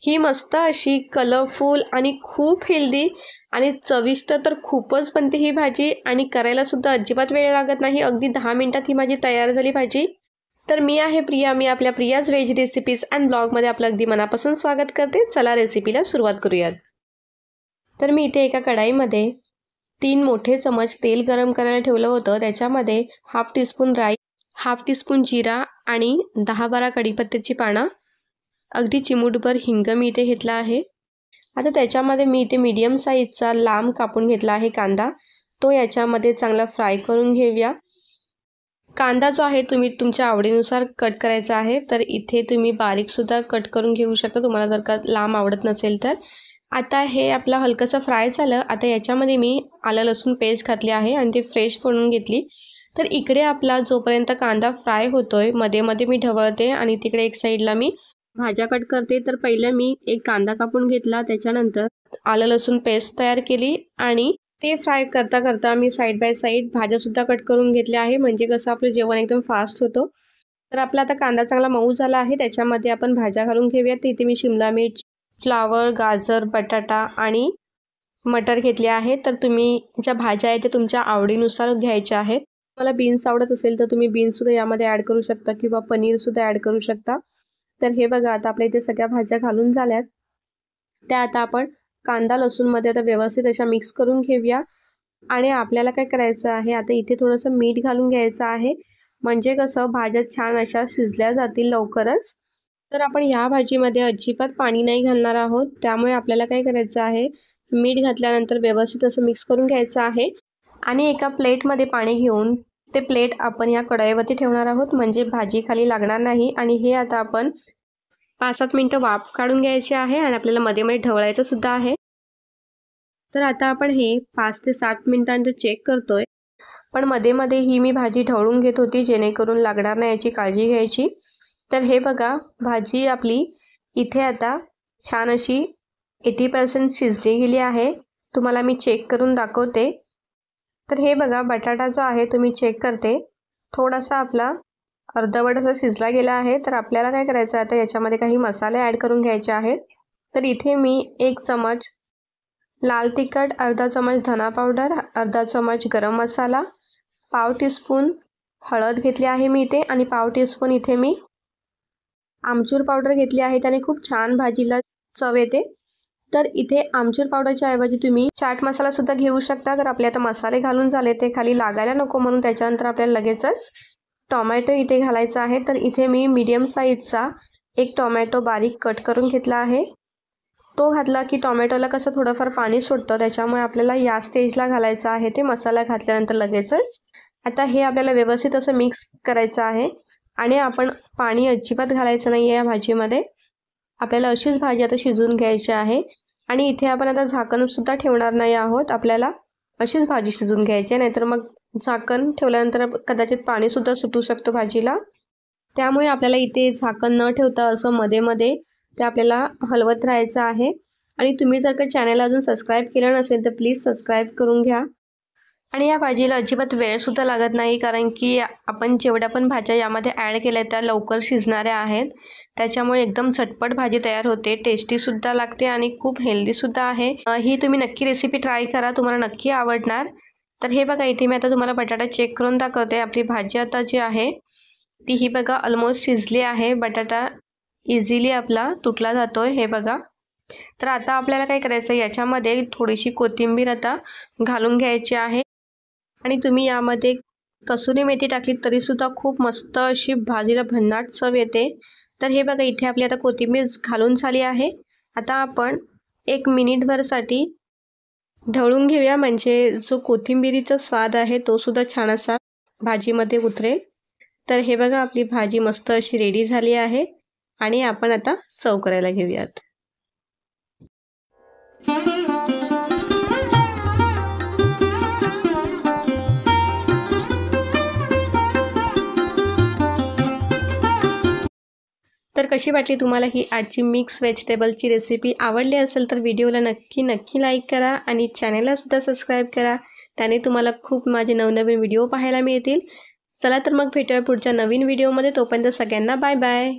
ही मस्त अशी कलरफुल आणि खूप हेल्दी आणि चविष्ट तर खूपच बनते ही भाजी आणि करायला सुद्धा अजिबात वेळ लागत नाही। अगदी 10 मिनिटात ही माझी तयार झाली भाजी। तर मी आहे प्रिया, मी आपल्या प्रियाज व्हेज रेसिपीज अँड ब्लॉगमध्ये आपलं अगदी मनापासून स्वागत करते। चला रेसिपीला सुरुवात करूयात। तर मी इथे एका कढाईमध्ये 3 मोठे चमच तेल गरम करायला ठेवलं होतं। त्याच्यामध्ये हाफ टीस्पून राई, हाफ टीस्पून जीरा आणि 10-12 कढीपत्त्याची पानं, अगदी चिमूटभर हिंग मी इथे घेतला आहे। आता त्याच्यामध्ये मी इथे मीडियम साईजचा लांब कापून घेतला आहे कांदा, तो याच्यामध्ये चांगला फ्राय करून घेऊया। कांदा जो आहे तुम्ही तुमच्या आवडीनुसार कट करायचा आहे, तर इथे तुम्ही बारीक सुद्धा कट करून घेऊ शकता तुम्हाला जर का लांब आवडत नसेल तर। आता हे आपला हलकसं फ्राय झालं। आता याच्यामध्ये मी आलं लसूण पेस्ट घातली आहे आणि ती फ्रेश फोडून घेतली। तर इकडे आपला जोपर्यंत कांदा फ्राय होतोय मध्ये मध्ये मी ढवळते आणि तिकडे एक साईडला मी भाज्या कट करते। तर पहिलं मी एक कांदा कापून घेतला, त्याच्यानंतर आलं लसूण पेस्ट तयार केली आणि ते फ्राय करता करता मी साईड बाय साईड भाज्या सुद्धा कट करून घेतल्या आहे, म्हणजे कसं आपलं जेवण एकदम फास्ट होतं। तर आपला आता कांदा चांगला मऊ झाला आहे, त्याच्यामध्ये आपण भाज्या घालून घेऊयात। तर इथे मी शिमला मिर्च, फ्लावर, गाजर, बटाटा आणि मटर घेतले आहे। तर तुम्ही ज्या भाज्या आहेत ते तुमच्या आवडीनुसार घ्यायच्या आहेत। मला बीन्स आवडत असेल तर तुम्ही बीन्ससुद्धा यामध्ये ॲड करू शकता किंवा पनीरसुद्धा ॲड करू शकता। तर हे बघा आता आपल्या इथे सगळ्या भाज्या घालून झाल्यात। त्या आता आपण कांदा लसूणमध्ये आता व्यवस्थित अशा मिक्स करून घेऊया। आणि आपल्याला काय करायचं आहे, आता इथे थोडंसं मीठ घालून घ्यायचं आहे, म्हणजे कसं भाज्या छान अशा शिजल्या जातील लवकरच। तर आपण ह्या भाजीमध्ये अजिबात पाणी नाही घालणार आहोत, त्यामुळे आपल्याला काय करायचं आहे, मीठ घातल्यानंतर व्यवस्थित असं मिक्स करून घ्यायचं आहे। आणि एका प्लेटमध्ये पाणी घेऊन ते प्लेट आपण या कढईवरती ठेवणार आहोत, म्हणजे भाजी खाली लागणार नाही। आणि हे आता आपण 5-7 मिनिटं वाफ काढून घ्यायची आहे आणि आपल्याला मध्ये मध्ये ढवळायचं सुद्धा आहे। तर आता आपण हे 5 ते 7 मिनिटांनंतर चेक करतोय, पण मध्ये मध्ये ही मी भाजी ढवळून घेत होती जेणेकरून लागणार नाही याची काळजी घ्यायची। तर हे बघा भाजी आपली इथे आता छान अशी 80% शिजली गेली आहे। तुम्हाला मी चेक करून दाखवते। तर हे बघा बटाटा जो आहे तुम्ही चेक करते, थोडासा आपला अर्धवट असा शिजला गेला आहे। तर आपल्याला काय करायचं आता याच्यामध्ये काही मसाले ॲड करून घ्यायचे आहेत। तर इथे मी 1 चमच लाल तिखट, अर्धा चमच धना पावडर, अर्धा चमच गरम मसाला, पाव टीस्पून हळद घेतली आहे मी इथे आणि पाव टीस्पून इथे मी आमचूर पावडर घेतली आहे, त्याने खूप छान भाजीला चव येते। तर इथे आमचूर पावडरच्या ऐवजी तुम्ही चाट मसाला सुद्धा घेऊ शकता। तर आपले आता मसाले घालून झाले, ते खाली लागायला नको म्हणून त्याच्यानंतर आपल्याला लगेचच टोमॅटो इथे घालायचा आहे। तर इथे मी मीडियम साईजचा 1 टोमॅटो बारीक कट करून घेतला आहे। तो घातला की टोमॅटोला कसं थोडंफार पाणी सुटतं, त्याच्यामुळे आपल्याला या स्टेजला घालायचं आहे ते मसाला घातल्यानंतर लगेचच। आता हे आपल्याला व्यवस्थित असं मिक्स करायचं आहे आणि आपण पाणी अजिबात घालायचं नाही आहे या भाजीमध्ये। आपल्याला अशीच भाजी आता शिजवून घ्यायची आहे आणि इथे आपण आता झाकणसुद्धा ठेवणार नाही आहोत, आपल्याला अशीच भाजी शिजवून घ्यायची आहे, नाहीतर मग झाकण ठेवल्यानंतर कदाचित पाणीसुद्धा सुटू शकतो भाजीला। त्यामुळे आपल्याला इथे झाकण न ठेवता असं मध्ये मध्ये ते आपल्याला हलवत राहायचं आहे। आणि तुम्ही जर का चॅनलला अजून सबस्क्राईब केलं नसेल तर प्लीज सबस्क्राईब करून घ्या। आणि या भाजीला अजिबात वेळसुद्धा लागत नाही, कारण की आपण जेवढ्या पण भाज्या यामध्ये ॲड केल्या त्या लवकर शिजणाऱ्या आहेत, त्याच्यामुळे एकदम झटपट भाजी तयार होते, टेस्टीसुद्धा लागते आणि खूप हेल्दीसुद्धा आहे। ही तुम्ही नक्की रेसिपी ट्राय करा, तुम्हाला नक्की आवडणार। तर हे बघा इथे मी आता तुम्हाला बटाटा चेक करून दाखवते। आपली भाजी आता जी आहे ती ही बघा ऑलमोस्ट शिजली आहे। बटाटा इझिली आपला तुटला जातोय, हे बघा। तर आता आपल्याला काय करायचं, याच्यामध्ये थोडीशी कोथिंबीर आता घालून घ्यायची आहे आणि तुम्ही यामध्ये कसुरी मेथी टाकली तरीसुद्धा खूप मस्त अशी भाजीला भन्नाट चव येते। तर हे बघा इथे आपली आता कोथिंबीर घालून झाली आहे। आता आपण 1 मिनिटभरसाठी ढवळून घेऊया, म्हणजे जो कोथिंबीरीचा स्वाद आहे तो सुद्धा छान असा भाजीमध्ये उतरेल। तर हे बघा आपली भाजी मस्त अशी रेडी झाली आहे आणि आपण आता सर्व करायला घेऊयात। तर कशी वाटली तुम्हाला ही आजची मिक्स व्हेजिटेबलची रेसिपी? आवडली असेल तर व्हिडिओला नक्की लाईक करा आणि चॅनलला सुद्धा सबस्क्राईब करा, त्याने तुम्हाला खूप माझे नवनवीन व्हिडिओ पाहायला मिळतील। चला तर मग भेटूया पुढच्या नवीन व्हिडिओमध्ये, तोपर्यंत सगळ्यांना बाय बाय।